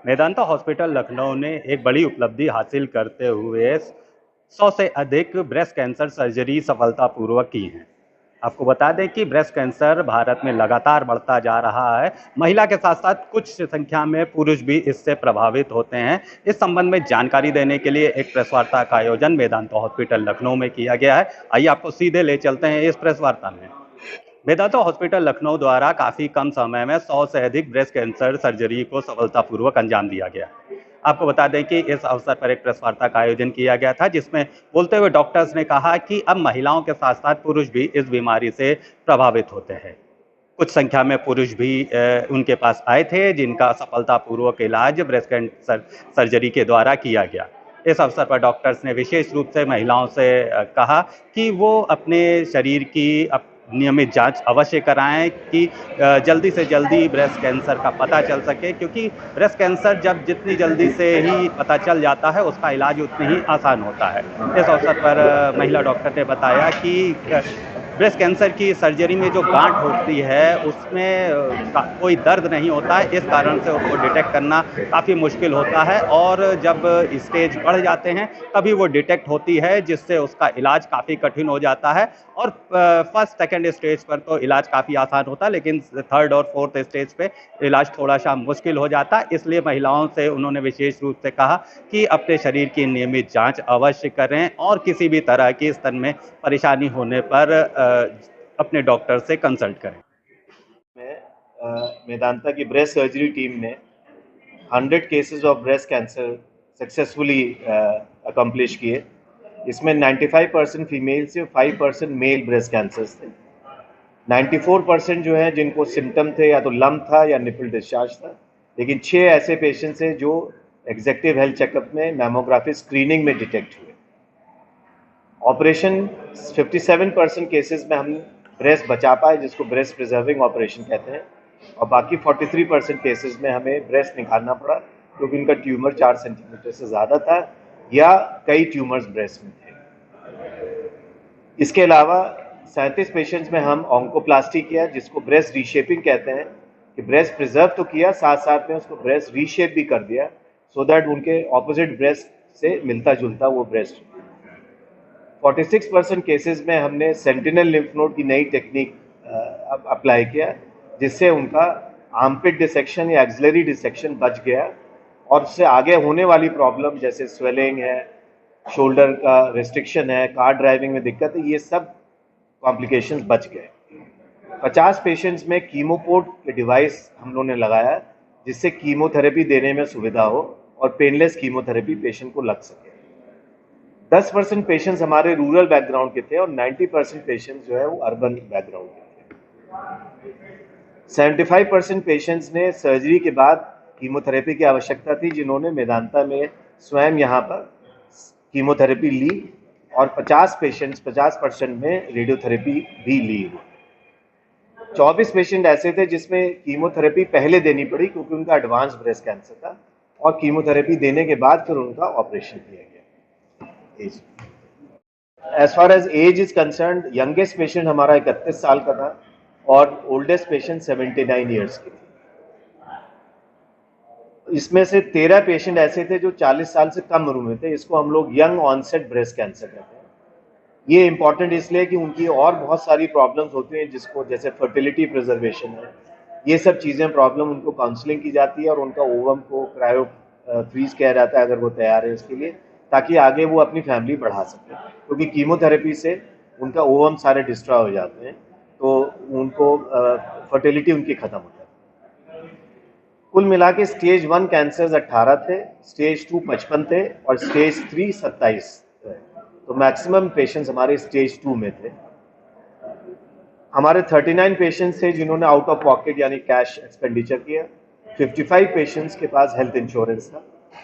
Medanta hospital Lucknow ने एक बड़ी उपलब्धि हासिल करते हुए 100 से अधिक ब्रेस्ट कैंसर सर्जरी सफलतापूर्वक की हैं। आपको बता दें कि ब्रेस्ट कैंसर भारत में लगातार बढ़ता जा रहा है। महिला के साथ साथ कुछ संख्या में पुरुष भी इससे प्रभावित होते हैं। इस संबंध में जानकारी देने के लिए एक प्रेस वार्ता का आयोजन मेदांता हॉस्पिटल लखनऊ में किया गया है। आइए आपको सीधे ले चलते हैं इस प्रेस वार्ता में। मेदांता हॉस्पिटल लखनऊ द्वारा काफी कम समय में 100 से अधिक ब्रेस्ट कैंसर सर्जरी को सफलतापूर्वक अंजाम दिया गया। आपको बता दें कि इस अवसर पर एक प्रेस वार्ता का आयोजन किया गया था, जिसमें बोलते हुए डॉक्टर्स ने कहा कि अब महिलाओं के साथ साथ पुरुष भी इस बीमारी से प्रभावित होते हैं। कुछ संख्या में पुरुष भी उनके पास आए थे, जिनका सफलतापूर्वक इलाज ब्रेस्ट कैंसर सर्जरी के द्वारा किया गया। इस अवसर पर डॉक्टर्स ने विशेष रूप से महिलाओं से कहा कि वो अपने शरीर की नियमित जांच अवश्य कराएं कि जल्दी से जल्दी ब्रेस्ट कैंसर का पता चल सके, क्योंकि ब्रेस्ट कैंसर जब जितनी जल्दी से ही पता चल जाता है उसका इलाज उतनी ही आसान होता है। इस अवसर पर महिला डॉक्टर ने बताया कि ब्रेस्ट कैंसर की सर्जरी में जो गांठ होती है उसमें कोई दर्द नहीं होता है, इस कारण से उसको डिटेक्ट करना काफ़ी मुश्किल होता है और जब स्टेज बढ़ जाते हैं तभी वो डिटेक्ट होती है, जिससे उसका इलाज काफ़ी कठिन हो जाता है। और फर्स्ट सेकंड स्टेज पर तो इलाज काफ़ी आसान होता है, लेकिन थर्ड और फोर्थ स्टेज पे इलाज थोड़ा सा मुश्किल हो जाता है। इसलिए महिलाओं से उन्होंने विशेष रूप से कहा कि अपने शरीर की नियमित जांच अवश्य करें और किसी भी तरह की स्तन में परेशानी होने पर अपने डॉक्टर से कंसल्ट करें। मेदांता की ब्रेस्ट सर्जरी टीम ने 100 cases of breast cancer successfully accomplish किए। इसमें 95% फीमेल से 5% मेल ब्रेस्ट कैंसर्स थे। 94% जो है जिनको सिम्टम थे, या तो लम्प था या निपल डिस्चार्ज था, लेकिन 6 ऐसे पेशेंट्स थे जो एग्जेक्टिव हेल्थ चेकअप में मैमोग्राफी स्क्रीनिंग में डिटेक्ट हुए। ऑपरेशन 57% केसेस में हम ब्रेस्ट बचा पाए, जिसको ब्रेस्ट प्रिजर्विंग ऑपरेशन कहते हैं, और बाकी 43% केसेस में हमें ब्रेस्ट निकालना पड़ा क्योंकि उनका ट्यूमर 4 सेंटीमीटर से ज़्यादा था या कई ट्यूमर्स ब्रेस्ट में थे। इसके अलावा 37 पेशेंट्स में हम ऑन्कोप्लास्टी किया, जिसको ब्रेस्ट रीशेपिंग कहते हैं, कि ब्रेस्ट प्रिजर्व तो किया, साथ साथ में उसको ब्रेस्ट रीशेप भी कर दिया, सो दैट उनके ऑपोजिट ब्रेस्ट से मिलता जुलता वो ब्रेस्ट। 46% केसेस में हमने सेंटिनल लिम्फ नोड की नई टेक्निक अप्लाई किया, जिससे उनका आर्मपिट डिसेक्शन या एक्सिलरी डिसेक्शन बच गया, और उससे आगे होने वाली प्रॉब्लम जैसे स्वेलिंग है, शोल्डर का रिस्ट्रिक्शन है, कार ड्राइविंग में दिक्कत है, ये सब कॉम्प्लिकेशंस बच गए। 50 पेशेंट्स में कीमोपोर्ट के डिवाइस हम लोगों ने लगाया, जिससे कीमोथेरेपी देने में सुविधा हो और पेनलेस कीमोथेरेपी पेशेंट को लग सके। 10% पेशेंट्स हमारे रूरल बैकग्राउंड के थे और 90% पेशेंट्स जो है वो अर्बन बैकग्राउंड के थे। 75% पेशेंट्स ने सर्जरी के बाद कीमोथेरेपी की आवश्यकता थी, जिन्होंने मेदांता में स्वयं यहाँ पर कीमोथेरेपी ली, और 50% में रेडियोथेरेपी भी ली। 24 पेशेंट ऐसे थे जिसमें कीमोथेरेपी पहले देनी पड़ी क्योंकि उनका एडवांस ब्रेस्ट कैंसर था, और कीमोथेरेपी देने के बाद फिर उनका ऑपरेशन किया गया। As far as age is concerned, youngest patient हमारा 31 साल का था और oldest patient 79 years की थी। इसमें से 13 पेशेंट ऐसे थे जो 40 साल से कम उम्र में थे। इसको हम लोग यंग ऑनसेट ब्रेस्ट कैंसर कहते हैं। ये इंपॉर्टेंट इसलिए कि उनकी और बहुत सारी प्रॉब्लम्स होती हैं, जिसको जैसे फर्टिलिटी प्रिजर्वेशन है, ये सब चीज़ें प्रॉब्लम, उनको काउंसलिंग की जाती है और उनका ओवम को क्रायो फ्रीज किया जाता है अगर वो तैयार है उसके लिए, ताकि आगे वो अपनी फैमिली बढ़ा सके, क्योंकि कीमोथेरेपी से उनका ओवम सारे डिस्ट्रॉय हो जाते हैं, तो उनको फर्टिलिटी उनकी ख़त्म हो जाती है। कुल मिला के स्टेज 1 कैंसर्स 18 थे, स्टेज 2 55 थे और स्टेज 3 27 थे। तो मैक्सिमम पेशेंट्स हमारे स्टेज 2 में थे। हमारे 39 पेशेंट्स थे जिन्होंने आउट ऑफ पॉकेट यानी कैश एक्सपेंडिचर किया। 55 पेशेंट्स के पास हेल्थ इंश्योरेंस था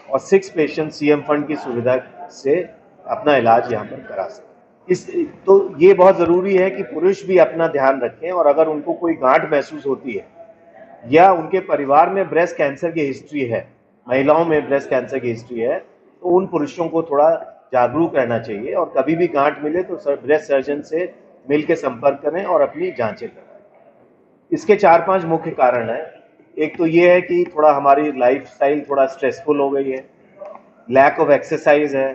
और 6 पेशेंट सीएम फंड की सुविधा से अपना इलाज यहाँ पर करा सकते। तो ये बहुत ज़रूरी है कि पुरुष भी अपना ध्यान रखें, और अगर उनको कोई गांठ महसूस होती है या उनके परिवार में ब्रेस्ट कैंसर की हिस्ट्री है, महिलाओं में ब्रेस्ट कैंसर की हिस्ट्री है, तो उन पुरुषों को थोड़ा जागरूक रहना चाहिए और कभी भी गांठ मिले तो ब्रेस्ट सर्जन से मिल के संपर्क करें और अपनी जांचें कराएं। इसके 4-5 मुख्य कारण हैं। एक तो ये है कि थोड़ा हमारी लाइफस्टाइल थोड़ा स्ट्रेसफुल हो गई है, लैक ऑफ एक्सरसाइज है,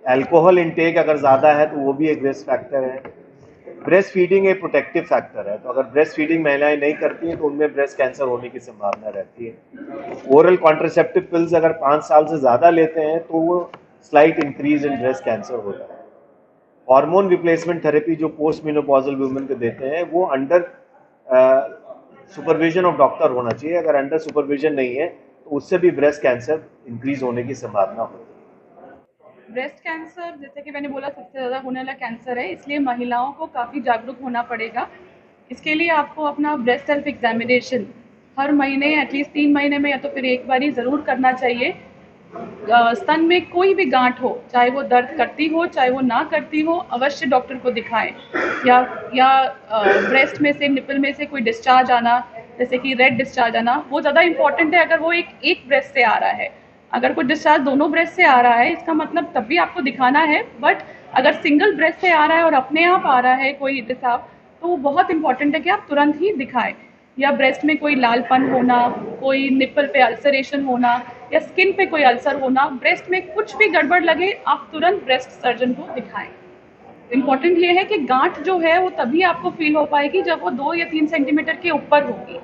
अल्कोहल इनटेक अगर ज़्यादा है तो वो भी एक रिस्क फैक्टर है। ब्रेस्ट फीडिंग एक प्रोटेक्टिव फैक्टर है, तो अगर ब्रेस्ट फीडिंग महिलाएं नहीं करती हैं तो उनमें ब्रेस्ट कैंसर होने की संभावना रहती है। ओरल कॉन्ट्रासेप्टिव पिल्स अगर 5 साल से ज़्यादा लेते हैं तो वो slight increase in breast cancer होता है। हार्मोन रिप्लेसमेंट थेरेपी जो पोस्ट मेनोपॉजल वुमेन को देते हैं वो अंडर सुपरविजन ऑफ डॉक्टर होना चाहिए। अगर अंडर सुपरविजन नहीं है तो उससे भी ब्रेस्ट कैंसर इंक्रीज होने की संभावना होती है। ब्रेस्ट कैंसर जैसे कि मैंने बोला सबसे ज़्यादा होने वाला कैंसर है, इसलिए महिलाओं को काफ़ी जागरूक होना पड़ेगा। इसके लिए आपको अपना ब्रेस्ट सेल्फ एग्जामिनेशन हर महीने एटलीस्ट 3 महीने में या तो फिर एक बार ही ज़रूर करना चाहिए। स्तन में कोई भी गांठ हो, चाहे वो दर्द करती हो चाहे वो ना करती हो, अवश्य डॉक्टर को दिखाएं। या ब्रेस्ट में से, निपल में से कोई डिस्चार्ज आना, जैसे कि रेड डिस्चार्ज आना, वो ज़्यादा इंपॉर्टेंट है अगर वो एक ब्रेस्ट से आ रहा है। अगर कोई डिस्चार्ज दोनों ब्रेस्ट से आ रहा है इसका मतलब तब भी आपको दिखाना है, बट अगर सिंगल ब्रेस्ट से आ रहा है और अपने आप आ रहा है कोई रिसाव, तो वो बहुत इंपॉर्टेंट है कि आप तुरंत ही दिखाएं। या ब्रेस्ट में कोई लालपन होना, कोई निपल पे अल्सरेशन होना या स्किन पे कोई अल्सर होना, ब्रेस्ट में कुछ भी गड़बड़ लगे आप तुरंत ब्रेस्ट सर्जन को दिखाएं। इम्पॉर्टेंट ये है कि गांठ जो है वो तभी आपको फील हो पाएगी जब वो 2 या 3 सेंटीमीटर के ऊपर होगी।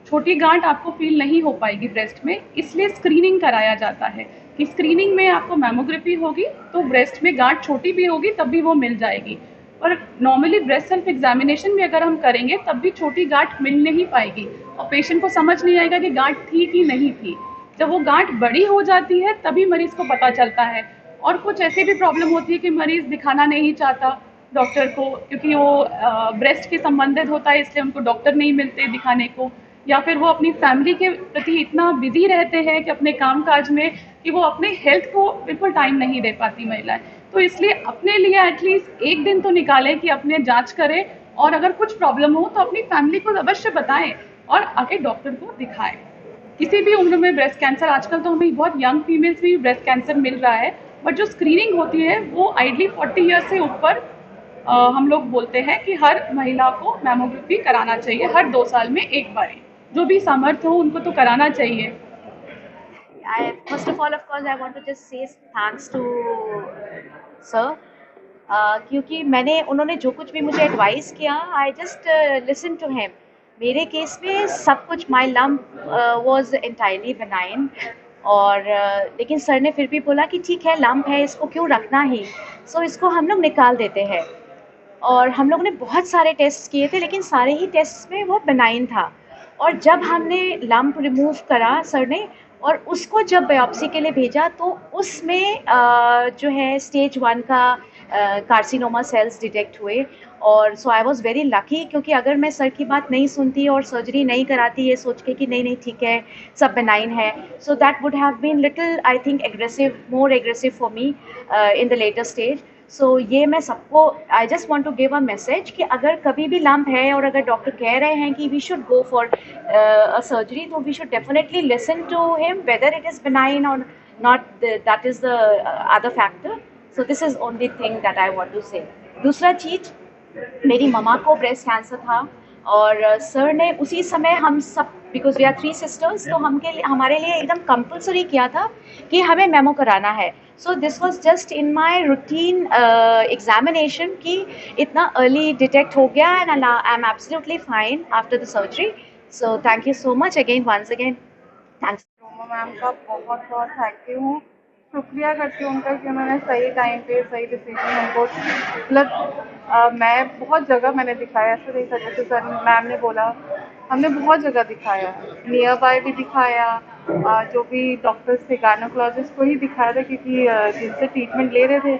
छोटी गांठ आपको फील नहीं हो पाएगी ब्रेस्ट में, इसलिए स्क्रीनिंग कराया जाता है कि स्क्रीनिंग में आपको मैमोग्राफी होगी तो ब्रेस्ट में गांठ छोटी भी होगी तब भी वो मिल जाएगी। और नॉर्मली ब्रेस्ट सेल्फ एग्जामिनेशन भी अगर हम करेंगे तब भी छोटी गांठ मिल नहीं पाएगी और पेशेंट को समझ नहीं आएगा कि गांठ थी कि नहीं थी। जब वो गांठ बड़ी हो जाती है तभी मरीज को पता चलता है। और कुछ ऐसी भी प्रॉब्लम होती है कि मरीज दिखाना नहीं चाहता डॉक्टर को, क्योंकि वो ब्रेस्ट के संबंधित होता है इसलिए उनको डॉक्टर नहीं मिलते दिखाने को, या फिर वो अपनी फैमिली के प्रति इतना बिजी रहते हैं कि अपने काम काज में कि वो अपने हेल्थ को बिल्कुल टाइम नहीं दे पाती महिलाएं। तो इसलिए अपने लिए एटलीस्ट एक दिन तो निकालें कि अपने जांच करें, और अगर कुछ प्रॉब्लम हो तो अपनी फैमिली को अवश्य बताएं और आके डॉक्टर को दिखाएं। किसी भी उम्र में ब्रेस्ट कैंसर, आजकल तो हमें बहुत यंग फीमेल्स में भी ब्रेस्ट कैंसर मिल रहा है, बट जो स्क्रीनिंग होती है वो आइडली 40 ईयर से ऊपर हम लोग बोलते हैं कि हर महिला को मैमोग्राफी कराना चाहिए हर 2 साल में एक बार। जो भी सामर्थ्य हो उनको तो कराना चाहिए। First of all, of course, I want to just say thanks to sir. क्योंकि उन्होंने जो कुछ भी मुझे एडवाइस किया, I just listen to him. मेरे केस में सब कुछ, my lump was entirely benign, और लेकिन सर ने फिर भी बोला कि ठीक है लम्प है, इसको क्यों रखना ही, सो इसको हम लोग निकाल देते हैं। और हम लोगों ने बहुत सारे टेस्ट किए थे लेकिन सारे ही टेस्ट में वो बेनाइन था। और जब हमने लम्प रिमूव करा सर ने और उसको जब बायोप्सी के लिए भेजा तो उसमें जो है स्टेज 1 का कार्सिनोमा सेल्स डिटेक्ट हुए। और सो आई वॉज़ वेरी लकी, क्योंकि अगर मैं सर की बात नहीं सुनती और सर्जरी नहीं कराती ये सोच के कि नहीं नहीं ठीक है सब बेनाइन है, so that would have been little I think aggressive, more aggressive for me in the later stage. So ये मैं सबको, I just want to give a message कि अगर कभी भी लम्प है और अगर डॉक्टर कह रहे हैं कि we should go for a surgery, तो we should definitely listen to him whether it is benign और not, that is the other factor. So this is only thing that I want to say. दूसरा चीज़, मेरी mama को breast cancer था और sir ने उसी समय हम सब, बिकॉज वी आर 3 सिस्टर्स, तो हमारे लिए एकदम कंपल्सरी किया था कि हमें मेमो कराना है। So this was just in my routine examination कि इतना अर्ली डिटेक्ट हो गया and I am absolutely fine after the surgery. So thank you so much again, once again thanks. Ma'am का बहुत बहुत थैंक यू हूँ, शुक्रिया करती हूँ उनका कि उन्होंने सही टाइम पे सही डिसीजन हमको, मतलब मैं बहुत जगह मैंने दिखाया, ऐसा नहीं था जैसे सर मैम ने बोला, हमने बहुत जगह दिखाया, नियर बाय भी दिखाया, जो भी डॉक्टर्स थे गायनोकोलॉजिस्ट को ही दिखाया था क्योंकि जिनसे ट्रीटमेंट ले रहे थे।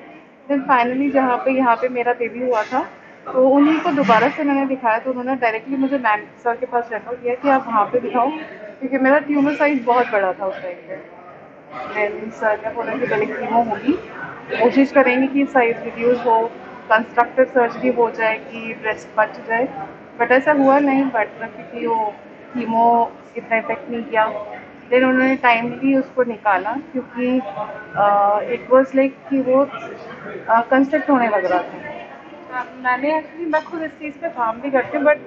देन फाइनली यहाँ पे मेरा बेबी हुआ था तो उन्हीं को दोबारा से मैंने दिखाया, तो उन्होंने डायरेक्टली मुझे मैम सर के पास रेफर किया कि आप वहाँ पे दिखाओ, क्योंकि मेरा ट्यूमर साइज बहुत बड़ा था उस टाइम पे। एंड सर ने बोला कि पहले कीमो होगी, कोशिश करेंगे कि साइज रिड्यूस हो, कंस्ट्रक्टिव सर्जरी हो जाए कि ब्रेस्ट बच जाए, बट ऐसा हुआ नहीं, बट क्योंकि वो कीमो इतना इफेक्ट नहीं किया। देन उन्होंने टाइमली उसको निकाला क्योंकि इट वाज लाइक कि वो कंस्ट्रक्ट होने लग रहा था। मैंने एक्चुअली, मैं खुद इस चीज़ पे काम भी करती हूँ, बट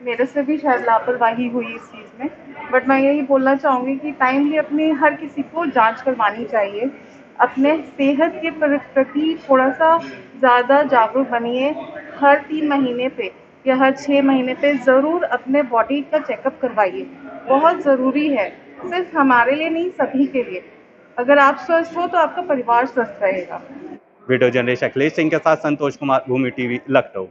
मेरे से भी शायद लापरवाही हुई इस चीज़ में। बट मैं यही बोलना चाहूँगी कि टाइमली अपनी हर किसी को जांच करवानी चाहिए। अपने सेहत के प्रति थोड़ा सा ज़्यादा जागरूक बनिए। हर 3 महीने पे या हर 6 महीने पे ज़रूर अपने बॉडी का चेकअप करवाइए, बहुत ज़रूरी है, सिर्फ हमारे लिए नहीं सभी के लिए। अगर आप स्वस्थ हो तो आपका परिवार स्वस्थ रहेगा। वीडियो जर्नलिस्ट अखिलेश सिंह के साथ संतोष कुमार, भूमि टीवी, लखनऊ।